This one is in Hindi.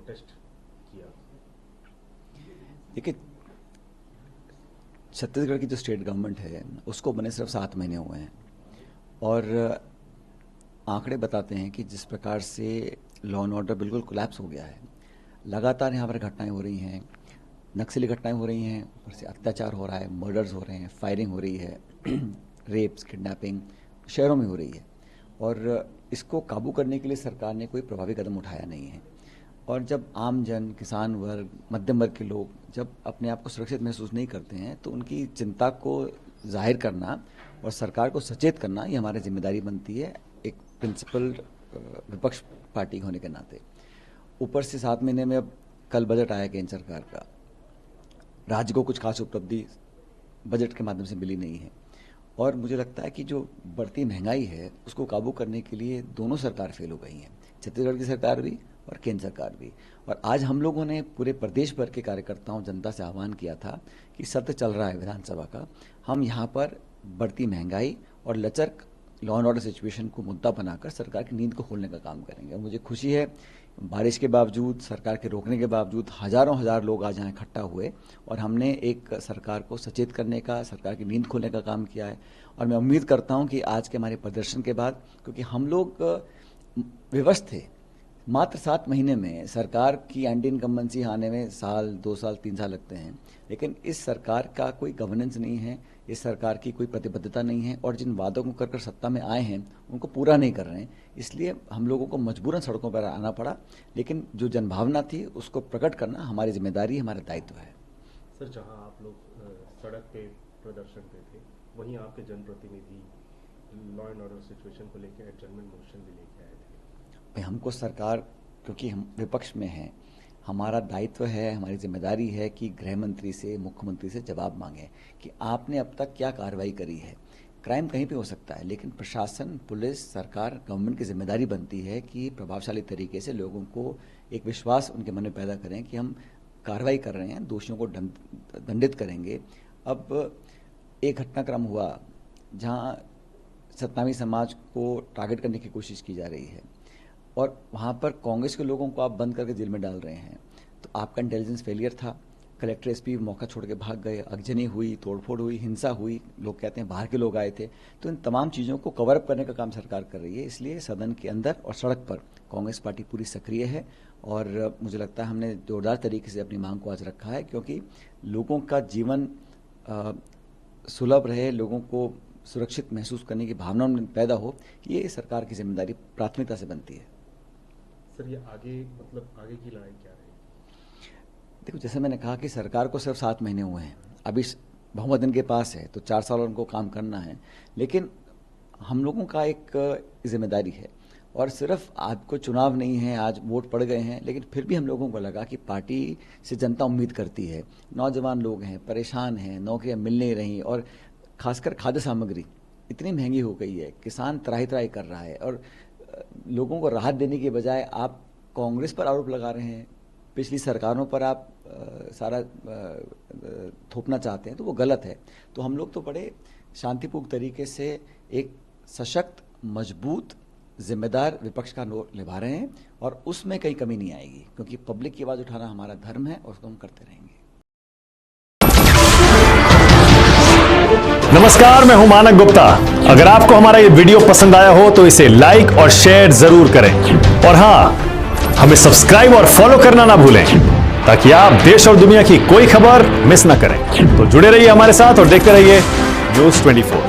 प्रोटेस्ट किया? देखिए, छत्तीसगढ़ की जो स्टेट गवर्नमेंट है उसको बने सिर्फ 7 महीने हुए हैं और आंकड़े बताते हैं कि जिस प्रकार से लॉ एंड ऑर्डर बिल्कुल कोलैप्स हो गया है, लगातार यहाँ पर घटनाएं हो रही हैं, नक्सली घटनाएं हो रही हैं, ऊपर से अत्याचार हो रहा है, मर्डर्स हो रहे हैं, फायरिंग हो रही है, रेप्स, किडनैपिंग शहरों में हो रही है और इसको काबू करने के लिए सरकार ने कोई प्रभावी कदम उठाया नहीं है। और जब आम जन, किसान वर्ग, मध्यम वर्ग के लोग जब अपने आप को सुरक्षित महसूस नहीं करते हैं तो उनकी चिंता को जाहिर करना और सरकार को सचेत करना ये हमारी जिम्मेदारी बनती है एक प्रिंसिपल विपक्ष पार्टी होने के नाते। ऊपर से 7 महीने में अब कल बजट आया केंद्र सरकार का, राज्य को कुछ खास उपलब्धि बजट के माध्यम से मिली नहीं है और मुझे लगता है कि जो बढ़ती महंगाई है उसको काबू करने के लिए दोनों सरकार फेल हो गई हैं, छत्तीसगढ़ की सरकार भी और केंद्र सरकार भी। और आज हम लोगों ने पूरे प्रदेश भर के कार्यकर्ताओं, जनता से आह्वान किया था कि सत्र चल रहा है विधानसभा का, हम यहाँ पर बढ़ती महंगाई और लचर लॉ एंड ऑर्डर सिचुएशन को मुद्दा बनाकर सरकार की नींद को खोलने का काम करेंगे। और मुझे खुशी है, बारिश के बावजूद, सरकार के रोकने के बावजूद हजार लोग आज यहाँ इकट्ठा हुए और हमने एक सरकार को सचेत करने का, सरकार की नींद खोलने का काम किया है। और मैं उम्मीद करता हूँ कि आज के हमारे प्रदर्शन के बाद, क्योंकि हम लोग विवश थे, मात्र 7 महीने में सरकार की एंटी इनकम्बेंसी आने में साल, 2 साल, 3 साल लगते हैं, लेकिन इस सरकार का कोई गवर्नेंस नहीं है, इस सरकार की कोई प्रतिबद्धता नहीं है और जिन वादों को कर सत्ता में आए हैं उनको पूरा नहीं कर रहे हैं। इसलिए हम लोगों को मजबूरन सड़कों पर आना पड़ा, लेकिन जो जनभावना थी उसको प्रकट करना हमारी जिम्मेदारी, हमारा दायित्व है। सर, जहां आप लोग सड़क पे प्रदर्शन पे थे, वहीं आपके जनप्रतिनिधि लॉ एंड ऑर्डर सिचुएशन को लेकर एडजर्नमेंट मोशन भी लेके आए थे। हमको सरकार, क्योंकि हम विपक्ष में हैं, हमारा दायित्व है, हमारी जिम्मेदारी है कि गृह मंत्री से, मुख्यमंत्री से जवाब मांगे कि आपने अब तक क्या कार्रवाई करी है। क्राइम कहीं पे हो सकता है, लेकिन प्रशासन, पुलिस, सरकार, गवर्नमेंट की जिम्मेदारी बनती है कि प्रभावशाली तरीके से लोगों को एक विश्वास उनके मन में पैदा करें कि हम कार्रवाई कर रहे हैं, दोषियों को दंडित करेंगे। अब एक घटनाक्रम हुआ जहाँ सतनामी समाज को टारगेट करने की कोशिश की जा रही है और वहाँ पर कांग्रेस के लोगों को आप बंद करके जेल में डाल रहे हैं, तो आपका इंटेलिजेंस फेलियर था। कलेक्टर, एसपी मौका छोड़ के भाग गए, आगजनी हुई, तोड़फोड़ हुई, हिंसा हुई, लोग कहते हैं बाहर के लोग आए थे। तो इन तमाम चीज़ों को कवर अप करने का काम सरकार कर रही है। इसलिए सदन के अंदर और सड़क पर कांग्रेस पार्टी पूरी सक्रिय है और मुझे लगता है हमने जोरदार तरीके से अपनी मांग को आज रखा है, क्योंकि लोगों का जीवन सुलभ रहे, लोगों को सुरक्षित महसूस करने की भावना पैदा हो, ये सरकार की जिम्मेदारी प्राथमिकता से बनती है। सर, ये आगे की लड़ाई क्या रहेगी? देखो, जैसे मैंने कहा कि सरकार को सिर्फ 7 महीने हुए हैं, अभी बहुमत इनके पास है, तो 4 साल उनको काम करना है, लेकिन हम लोगों का एक जिम्मेदारी है और सिर्फ आपको चुनाव नहीं है, आज वोट पड़ गए हैं, लेकिन फिर भी हम लोगों को लगा कि पार्टी से जनता उम्मीद करती है। नौजवान लोग हैं, परेशान हैं, नौकरियां मिल नहीं रही और खासकर खाद्य सामग्री इतनी महंगी हो गई है, किसान त्राही त्राही कर रहा है और लोगों को राहत देने के बजाय आप कांग्रेस पर आरोप लगा रहे हैं, पिछली सरकारों पर आप सारा थोपना चाहते हैं, तो वो गलत है। तो हम लोग तो बड़े शांतिपूर्ण तरीके से एक सशक्त, मजबूत, जिम्मेदार विपक्ष का रोल निभा रहे हैं और उसमें कहीं कमी नहीं आएगी, क्योंकि पब्लिक की आवाज़ उठाना हमारा धर्म है और उसको हम करते रहेंगे। नमस्कार, मैं हूं मानक गुप्ता। अगर आपको हमारा ये वीडियो पसंद आया हो तो इसे लाइक और शेयर जरूर करें और हां, हमें सब्सक्राइब और फॉलो करना ना भूलें ताकि आप देश और दुनिया की कोई खबर मिस ना करें। तो जुड़े रहिए हमारे साथ और देखते रहिए न्यूज़ 24।